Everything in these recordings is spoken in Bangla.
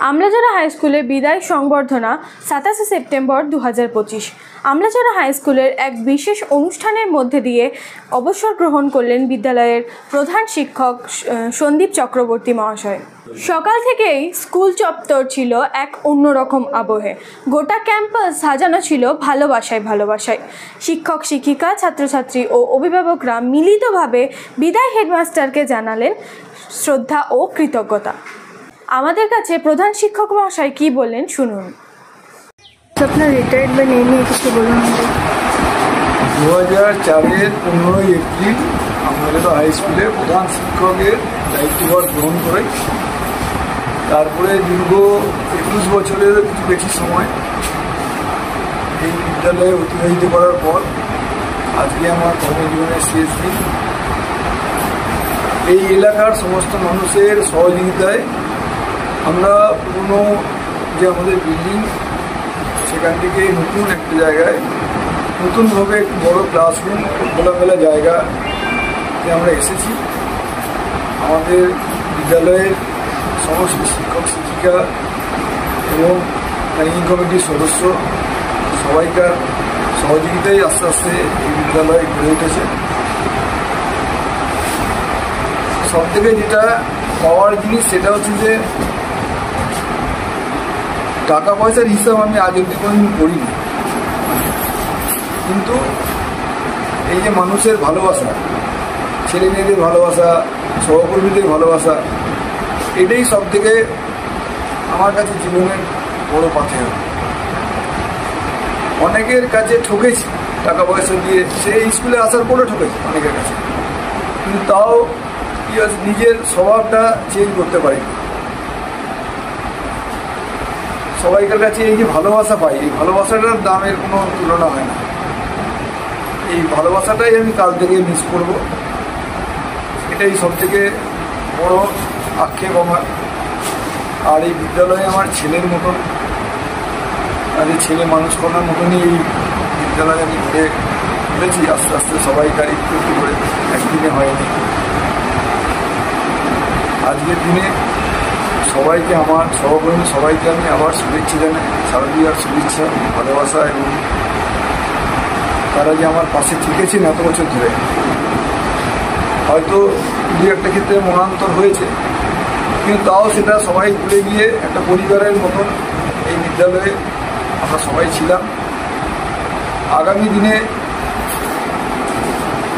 আমলাজোড়া হাই স্কুলের বিদায় সংবর্ধনা 27 সেপ্টেম্বর 2025। আমলাজোড়া হাই স্কুলের এক বিশেষ অনুষ্ঠানের মধ্যে দিয়ে অবসর গ্রহণ করলেন বিদ্যালয়ের প্রধান শিক্ষক সন্দীপ চক্রবর্তী মহাশয়। সকাল থেকেই স্কুল চত্বর ছিল এক অন্যরকম আবহে। গোটা ক্যাম্পাস সাজানো ছিল ভালোবাসায়। শিক্ষক শিক্ষিকা, ছাত্রছাত্রী ও অভিভাবকরা মিলিতভাবে বিদায় হেডমাস্টারকে জানালেন শ্রদ্ধা ও কৃতজ্ঞতা। আমাদের কাছে প্রধান শিক্ষক মহাশয় কি বললেন শুনুন। আপনার রিটায়ারমেন্ট নিয়ে কিছু বলুন। 2004-এর 15 এপ্রিল আমাদের হাই স্কুলে প্রধান শিক্ষকের দায়িত্বভার গ্রহণ করে তারপরে দীর্ঘ 21 বছরের কিছু বেশি সময় এই বিদ্যালয়ে অতিবাহিত করার পর আজকে আমার কর্মজীবনের শেষ দিন। এই এলাকার সমস্ত মানুষের সহযোগিতায় আমরা পুরনো যে আমাদের বিল্ডিং সেখান থেকে নতুন একটা জায়গায় নতুনভাবে একটু বড় ক্লাসরুম, খোলামেলা জায়গাতে আমরা এসেছি। আমাদের বিদ্যালয়ের সমস্ত শিক্ষক শিক্ষিকা এবং ম্যানেজিং কমিটির সদস্য সবাইকার সহযোগিতায় আস্তে আস্তে এই বিদ্যালয় গড়ে উঠেছে। সব থেকে যেটা পাওয়ার জিনিস সেটা হচ্ছে যে টাকা পয়সার হিসাব আমি আজ অব্দি কোনোদিন করিনি, কিন্তু এই যে মানুষের ভালোবাসা, ছেলে মেয়েদের ভালোবাসা, সহকর্মীদের ভালোবাসা, এটাই সব থেকে আমার কাছে জীবনের বড় পাথেয়। অনেকের কাছে ঠকেছি টাকা পয়সা দিয়ে, সেই স্কুলে আসার পরে ঠকেছি অনেকের কাছে, কিন্তু তাও নিজের স্বভাবটা চেঞ্জ করতে পারি। সবাইকার কাছে এই যে ভালোবাসা পাই, এই ভালোবাসাটার দামের কোনো তুলনা হয় না। এই ভালোবাসাটাই আমি কাল থেকে মিস করব, এটাই সব থেকে বড় আক্ষেপ আমার। আর এই বিদ্যালয়ে আমার ছেলের মতন, আর এই ছেলে মানুষ করার মতনই এই বিদ্যালয়ে আমি ঘুরে তুলেছি আস্তে আস্তে সবাইকার একটু একটু করে, একদিনে হয়নি। আজকের দিনে সবাইকে, আমার সহকর্মী সবাইকে আমি আবার শুভেচ্ছা জানাই, শারদীয়ার শুভেচ্ছা, ভালোবাসা, এবং তারা যে আমার পাশে থেকেছেন এত বছর ধরে। হয়তো দু একটা ক্ষেত্রে মনান্তর হয়েছে, কিন্তু তাও সেটা সবাই ভুলে গিয়ে একটা পরিবারের মতন এই বিদ্যালয়ে আমরা সবাই ছিলাম। আগামী দিনে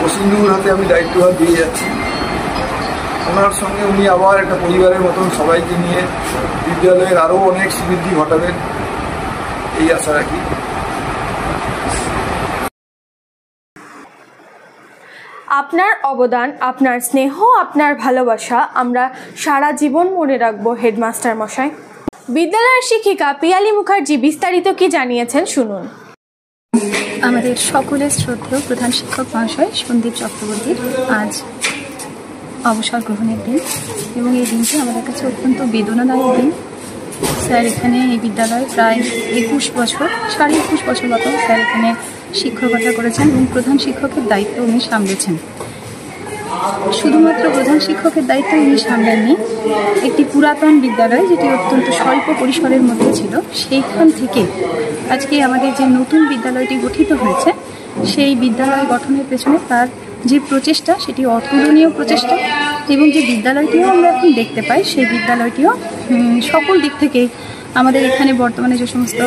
অসীন্দুর হাতে আমি দায়িত্বভার দিয়ে যাচ্ছি। ওনার সঙ্গে উনি আবার একটা পরিবারের মতন সবাইকে নিয়ে বিদ্যালয়ের আরও অনেক সমৃদ্ধি ঘটাবেন, এই আশা রাখি। আপনার অবদান, আপনার স্নেহ, আপনার ভালোবাসা আমরা সারা জীবন মনে রাখবো হেডমাস্টার মশাই। বিদ্যালয়ের শিক্ষিকা পিয়ালি মুখার্জি বিস্তারিত কি জানিয়েছেন শুনুন। আমাদের সকলের শ্রদ্ধেয় প্রধান শিক্ষক মহাশয় সন্দীপ চক্রবর্তীর আজ অবসর গ্রহণের দিন, এবং এই দিনটি আমাদের কাছে অত্যন্ত বেদনাদায়ক দিন। স্যার এখানে এই বিদ্যালয়ে প্রায় 21 বছর, 21.5 বছর মতো স্যার এখানে শিক্ষকতা করেছেন এবং প্রধান শিক্ষকের দায়িত্ব উনি সামলেছেন। শুধুমাত্র প্রধান শিক্ষকের দায়িত্ব উনি সামলাননি, একটি পুরাতন বিদ্যালয় যেটি অত্যন্ত স্বল্প পরিসরের মধ্যে ছিল, সেইখান থেকে আজকে আমাদের যে নতুন বিদ্যালয়টি গঠিত হয়েছে, সেই বিদ্যালয় গঠনের পেছনে তার যে প্রচেষ্টা সেটি অতুলনীয় প্রচেষ্টা, এবং যে বিদ্যালয়টিও আমরা এখন দেখতে পাই সেই বিদ্যালয়টিও সকল দিক থেকে আমাদের এখানে বর্তমানে যে সমস্ত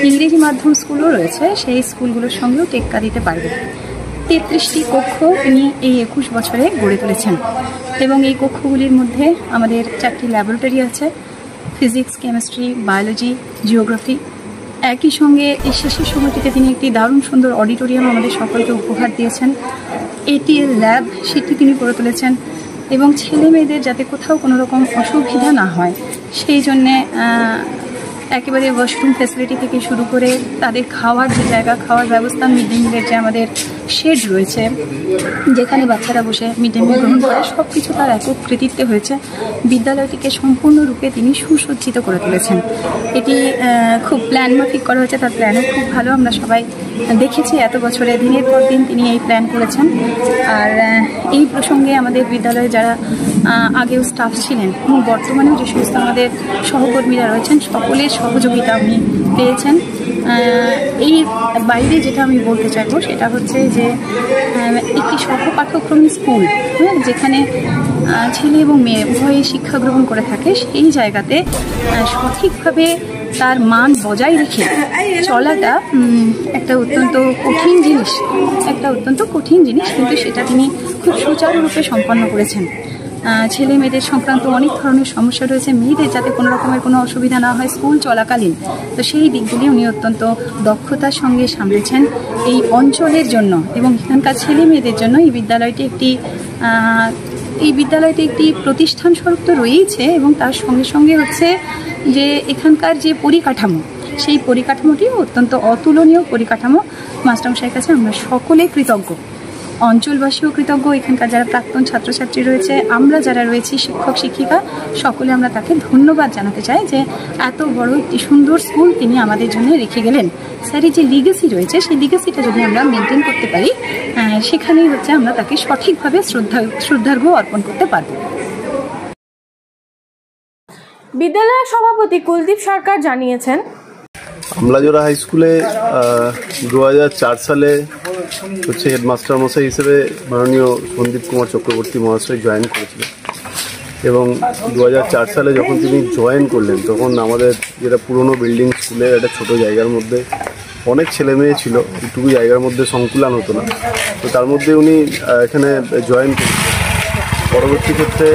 ইংরেজি মাধ্যম স্কুলও রয়েছে সেই স্কুলগুলোর সঙ্গেও টেক্কা দিতে পারবে। 33টি কক্ষ তিনি এই 21 বছরে গড়ে তুলেছেন, এবং এই কক্ষগুলির মধ্যে আমাদের 4টি ল্যাবরেটরি আছে, ফিজিক্স, কেমিস্ট্রি, বায়োলজি, জিওগ্রাফি। একই সঙ্গে এই শেষের সময়টিতে তিনি একটি দারুণ সুন্দর অডিটোরিয়াম আমাদের সকলকে উপহার দিয়েছেন। ATL ল্যাব সেটি তিনি করে তুলেছেন, এবং ছেলে মেয়েদের যাতে কোথাও কোনো রকম অসুবিধা না হয় সেই জন্যে একেবারে ওয়াশরুম ফ্যাসিলিটি থেকে শুরু করে তাদের খাওয়ার যে জায়গা, খাওয়ার ব্যবস্থা, মিড ডে মিলের যে আমাদের শেড রয়েছে যেখানে বাচ্চারা বসে মিড ডে মিল গ্রহণ করে, সব কিছু তার একক কৃতিত্বে হয়েছে। বিদ্যালয়টিকে সম্পূর্ণরূপে তিনি সুসজ্জিত করে তুলেছেন। এটি খুব প্ল্যান মাফিক করা হয়েছে, তার প্ল্যানও খুব ভালো। আমরা সবাই দেখেছি এত বছরে দিনের পর দিন তিনি এই প্ল্যান করেছেন। আর এই প্রসঙ্গে আমাদের বিদ্যালয়ে যারা আগেও স্টাফ ছিলেন এবং বর্তমানেও যে সমস্ত আমাদের সহকর্মীরা রয়েছেন, সকলের সহযোগিতা উনি পেয়েছেন। এই বাইরে যেটা আমি বলতে চাইবো সেটা হচ্ছে যে একটি সহপাঠক্রমী স্কুল, যেখানে ছেলে এবং মেয়ে উভয়ই শিক্ষা গ্রহণ করে থাকে, সেই জায়গাতে সঠিকভাবে তার মান বজায় রেখে চলাটা একটা অত্যন্ত কঠিন জিনিস, কিন্তু সেটা তিনি খুব সুচারুরূপে সম্পন্ন করেছেন। ছেলে মেয়েদের সংক্রান্ত অনেক ধরনের সমস্যা রয়েছে, মেয়েদের যাতে কোনো রকমের কোনো অসুবিধা না হয় স্কুল চলাকালীন, তো সেই দিকগুলি উনি অত্যন্ত দক্ষতার সঙ্গে সামলেছেন। এই অঞ্চলের জন্য এবং এখানকার ছেলে মেয়েদের জন্য এই বিদ্যালয়টি একটি প্রতিষ্ঠান স্বরূপ তো রয়েইছে, এবং তার সঙ্গে সঙ্গে হচ্ছে যে এখানকার যে পরিকাঠামো, সেই পরিকাঠামোটিও অত্যন্ত অতুলনীয় পরিকাঠামো। মাস্টারমশাইয়ের কাছে আমরা সকলে কৃতজ্ঞ, অঞ্চলবাসীও কৃতজ্ঞ, এখানকার যারা প্রাক্তন ছাত্রছাত্রী রয়েছে, আমরা যারা রয়েছি শিক্ষক শিক্ষিকা, সকলে আমরা তাকে ধন্যবাদ জানাতে চাই যে এত বড় একটি সুন্দর স্কুল তিনি আমাদের জন্য রেখে গেলেন। স্যারের যে লিগেসি রয়েছে, সেই লিগেসিটা যদি আমরা মেনটেন করতে পারি, সেখানেই হচ্ছে আমরা তাকে সঠিকভাবে শ্রদ্ধার্ঘ্য অর্পণ করতে পারব। বিদ্যালয়ের সভাপতি কুলদীপ সরকার জানিয়েছেন, আমলাজোড়া হাই স্কুলে 2004 সালে হচ্ছে হেডমাস্টার মশাই হিসেবে মাননীয় সন্দীপ কুমার চক্রবর্তী মহাশয় জয়েন করেছিলেন, এবং 2004 সালে যখন তিনি জয়েন করলেন তখন আমাদের যেটা পুরনো বিল্ডিং স্কুলের একটা ছোটো জায়গার মধ্যে অনেক ছেলে মেয়ে ছিল, এইটুকু জায়গার মধ্যে সংকুলান হতো না, তো তার মধ্যে উনি এখানে জয়েন করেছিলেন। পরবর্তী ক্ষেত্রে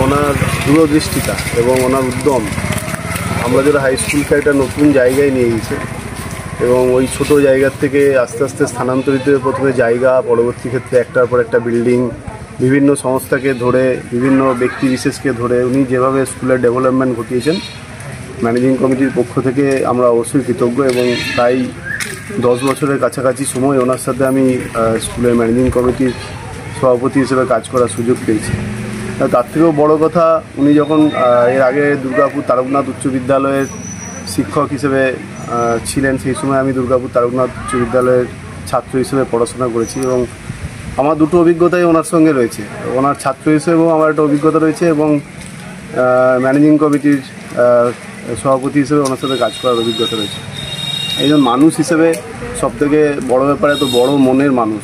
ওনার দূরদৃষ্টিতা এবং ওনার উদ্যম আমলাজোড়া হাই স্কুলকে একটা নতুন জায়গায় নিয়ে গেছে, এবং ওই ছোট জায়গার থেকে আস্তে আস্তে স্থানান্তরিত হয়ে প্রথমে জায়গা, পরবর্তী ক্ষেত্রে একটার পর একটা বিল্ডিং, বিভিন্ন সংস্থাকে ধরে, বিভিন্ন ব্যক্তি বিশেষকে ধরে উনি যেভাবে স্কুলের ডেভেলপমেন্ট ঘটিয়েছেন, ম্যানেজিং কমিটির পক্ষ থেকে আমরা অবশ্যই কৃতজ্ঞ। এবং তাই 10 বছরের কাছাকাছি সময় ওনার সাথে আমি স্কুলের ম্যানেজিং কমিটির সভাপতি হিসেবে কাজ করার সুযোগ পেয়েছি। তার থেকেও বড় কথা, উনি যখন এর আগে দুর্গাপুর তারকনাথ উচ্চ বিদ্যালয়ের শিক্ষক হিসেবে ছিলেন, সেই সময় আমি দুর্গাপুর তারকনাথ উচ্চ বিদ্যালয়ের ছাত্র হিসেবে পড়াশোনা করেছি, এবং আমার দুটো অভিজ্ঞতাই ওনার সঙ্গে রয়েছে। ওনার ছাত্র হিসেবেও আমার একটা অভিজ্ঞতা রয়েছে, এবং ম্যানেজিং কমিটির সভাপতি হিসেবে ওনার সাথে কাজ করার অভিজ্ঞতা রয়েছে। একজন মানুষ হিসেবে সবথেকে বড় ব্যাপার, এত বড় মনের মানুষ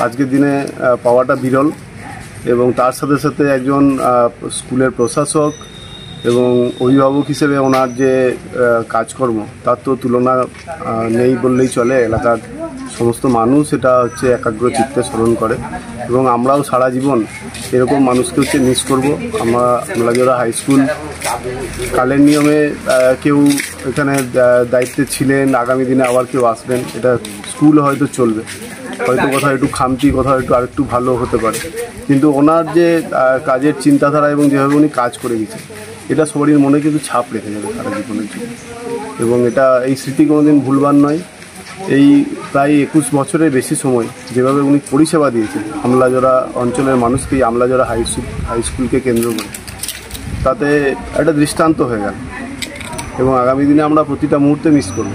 আজকের দিনে পাওয়াটা বিরল, এবং তার সাথে সাথে একজন স্কুলের প্রশাসক এবং অভিভাবক হিসেবে ওনার যে কাজকর্ম তার তো তুলনা নেই বললেই চলে। এলাকার সমস্ত মানুষ এটা হচ্ছে একাগ্র চিত্তে স্মরণ করে, এবং আমরাও সারা জীবন এরকম মানুষকে হচ্ছে মিস করবো। আমলাজোড়া হাই স্কুল কালের নিয়মে কেউ এখানে দায়িত্বে ছিলেন, আগামী দিনে আবার কেউ আসবেন, এটা স্কুল হয়তো চলবে, হয়তো কোথাও একটু খামতি, কোথাও একটু আরেকটু ভালো হতে পারে, কিন্তু ওনার যে কাজের চিন্তাধারা এবং যেভাবে উনি কাজ করে গেছেন, এটা সবারই মনে কিন্তু ছাপ রেখে যাবে সারা জীবনের জন্য, এবং এটা এই স্মৃতি কোনোদিন ভুলবার নয়। এই প্রায় 21 বছরের বেশি সময় যেভাবে উনি পরিষেবা দিয়েছেন আমলাজোড়া অঞ্চলের মানুষকে, আমলাজোড়া হাই স্কুলকে কেন্দ্র করে, তাতে একটা দৃষ্টান্ত হয়ে গেল, এবং আগামী দিনে আমরা প্রতিটা মুহূর্তে মিস করব।